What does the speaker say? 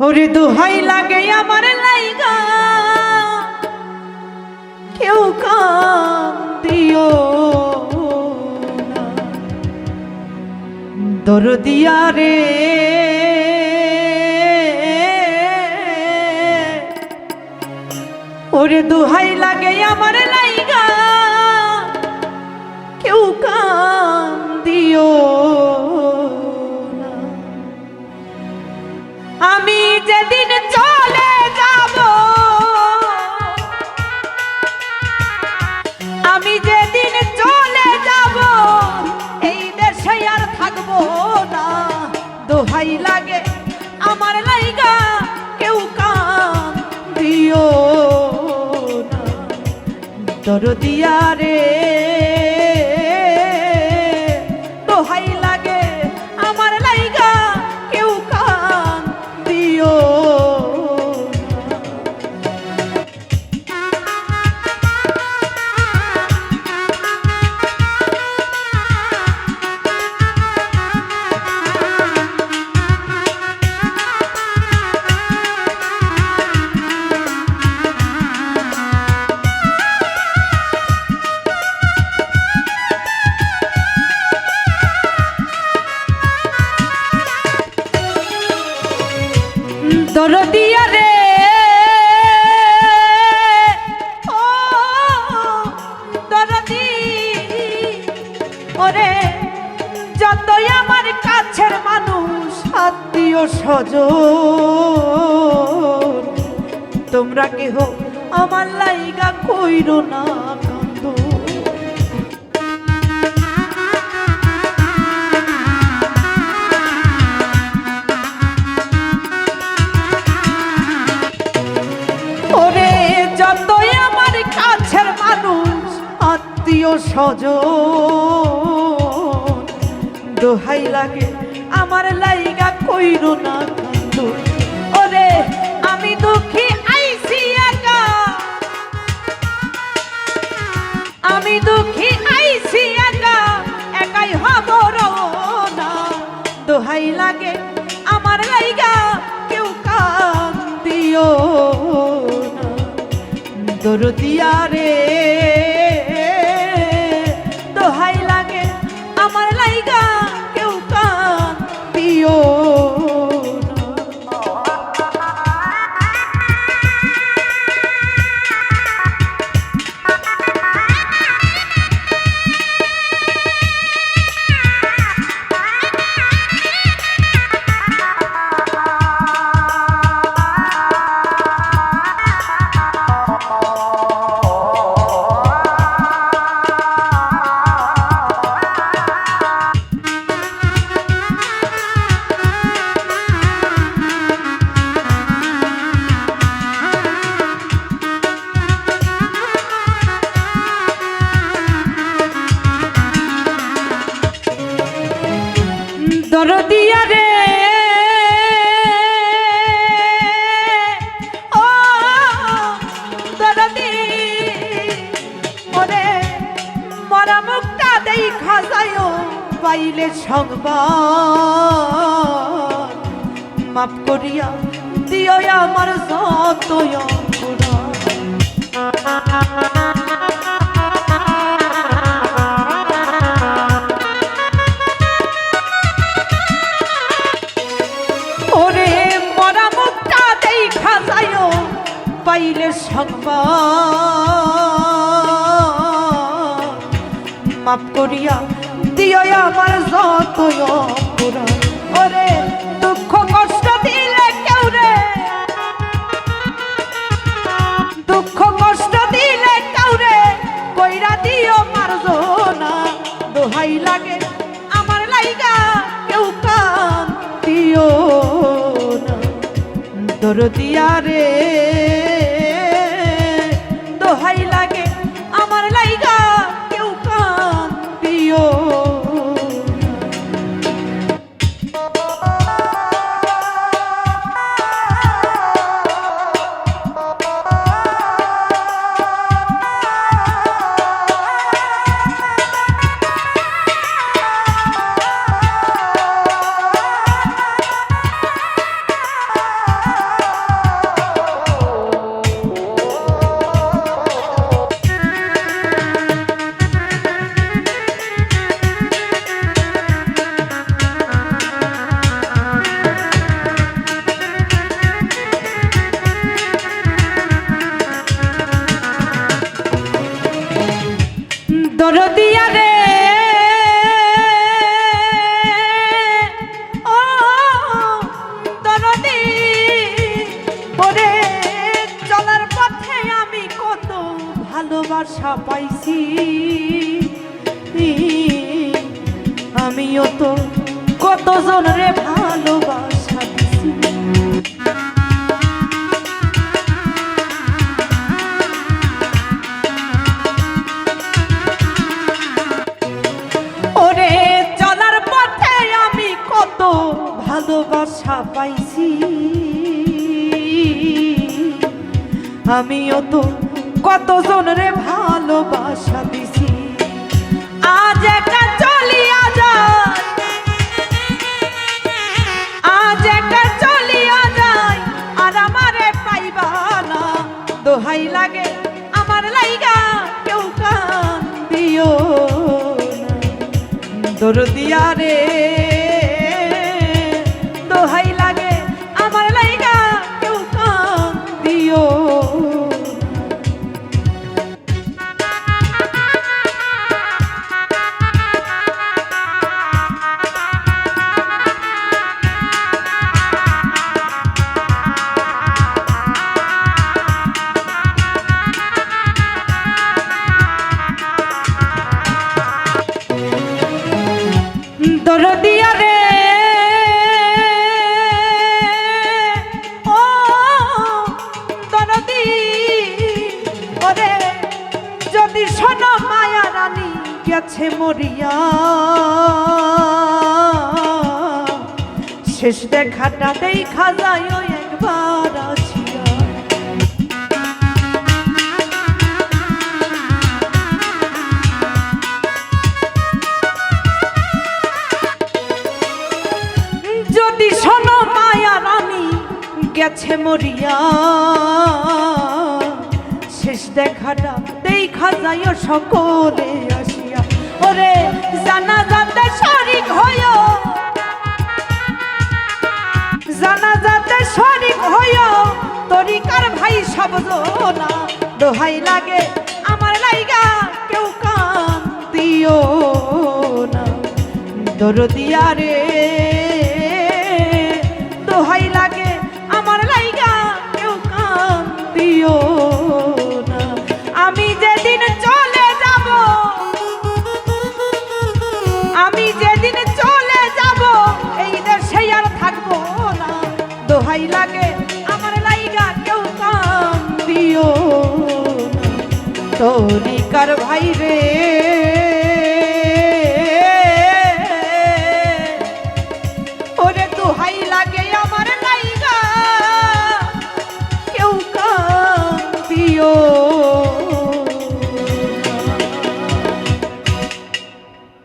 ওরে দোহাই লাগে আমার লাইগা কেউ কাম দিও না দরদিয়া রে ওরে দোহাই লাগে আমার লাইগা কেউ কাম দিও না আমি যেদিন চলে যাব আমি যেদিন চলে যাব এই দেশে আর থাকবো না দোহাই লাগে আমার লাইগা কেউ কাম দিও না দরদিয়া রে দোহাই লাগে আমার লাইগা কেউ কাম দিও দরদিয়া রে ও দরদি ওরে যতই আমার কাছের মানুষ আত্মীয় স্বজন তোমরা কেহ আমার লাইগা কইরো না কান্দ যতই আমার কাছের মানুষ আত্মীয় স্বজন দোহাই লাগে আমার লাইগা কইরো না কান্দ ওরে আমি দুঃখী আইছি একা আমি দুঃখী আইছি একা একাই হব না দোহাই লাগে আমার লাইগা কেউ কাম দিও দরদিয়া রে দোহাই লাগে আমার লাইগা কেউ কাম দিও দরদিয়া রে ও দরদি ওরে মরা মুখটা দেখা যায় পাইলে সংবাদ মাফ করিয়া দিও আমার যত পাইলে সংবাদ মাফ করিয়া দিও আমার যত অপরাধ ওরে দুঃখ কষ্ট দিলে কেউ রে দুঃখ কষ্ট দিলে কেউ রে কইরা দিও মারজো না দোহাই লাগে আমার লাইগা কেউ কাম দিও না দরদিয়া রে দোহাই লাগে আমার লাইগা কেউ কাম দিও ভালোবাসা পাইছি, আমিও তো কতজন রে ভালোবাসা দিছি। ওরে চলার পথে আমি কত ভালোবাসা পাইছি, আমিও তো কতজন রে ভালোবাসা দিছি। আজ একা চলিয়া যায়, আজ একা চলিয়া যায়, আর আমারে পাইবা না। দোহাই লাগে আমার লাইগা কেউ কান দিও না, দরদিয়া রে দোহাই লাগে আমার লাইগা কেউ কান দিও। দরদিয়া রে ও দরদি, ওরে যদি শোনো মায়া রানী গেছে মরিয়া, শেষ দেখাটা দেখা যায় একবার আসিয়া। যদি শোনো মায়া রানী গেছে মরিয়া, শেষ দেখাটা দেখা যায় সকলে আসিয়া। ওরে জানাজাতে শরীক হইও, জানাজাতে শরীক হইও, তরিকার ভাই সব জনা। দোহাই লাগে আমার লাইগা কেউ কান দিও না, দরদিয়া রে দোহাই লাগে আমার লাইগা কেউ কান দিও না। আমি যেদিন চলে যাব, আমি যেদিন চলে যাব, এই দেশে আর থাকবো না। দোহাই লাগে আমার লাইগা কেউ কান দিও না, তোর